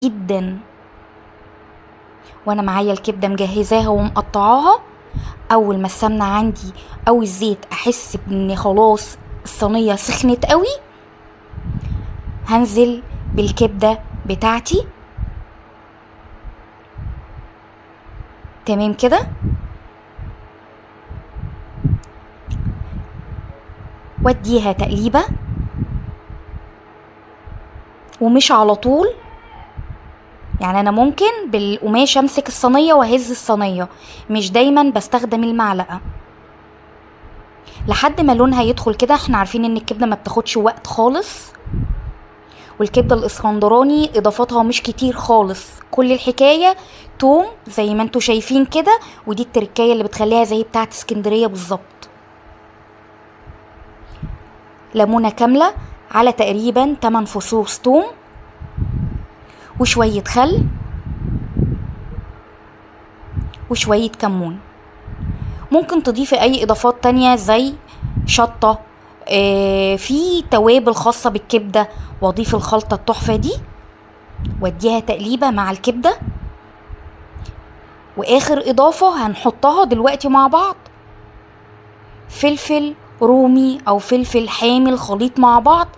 جدا. وانا معايا الكبده مجهزاها ومقطعاها، اول ما السمنه عندي او الزيت احس بان خلاص الصينيه سخنت قوي، هنزل بالكبده بتاعتي. تمام كده. واديها تقليبه، ومش على طول. يعني انا ممكن بالقماش امسك الصينيه واهز الصينيه، مش دايما بستخدم المعلقه، لحد ما لونها يدخل كده. احنا عارفين ان الكبده ما بتاخدش وقت خالص، والكبده الاسكندراني اضافاتها مش كتير خالص، كل الحكايه توم زي ما انتوا شايفين كده، ودي التركايه اللي بتخليها زي بتاعه اسكندريه بالظبط. ليمونه كامله على تقريبا 8 فصوص توم، وشويه خل، وشويه كمون. ممكن تضيفي اي اضافات تانية زي شطة، في توابل خاصة بالكبدة، واضيف الخلطة التحفة دي واديها تقليبة مع الكبدة. واخر اضافة هنحطها دلوقتي مع بعض فلفل رومي او فلفل حامل خليط مع بعض،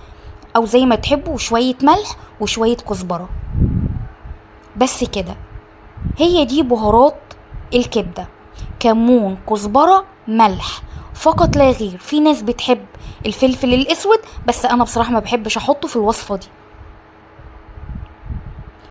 او زي ما تحبوا، وشوية ملح وشوية كزبرة. بس كده، هي دي بهارات الكبدة: كمون، كزبرة، ملح، فقط لا غير. في ناس بتحب الفلفل الاسود، بس انا بصراحة ما بحبش احطه في الوصفة دي.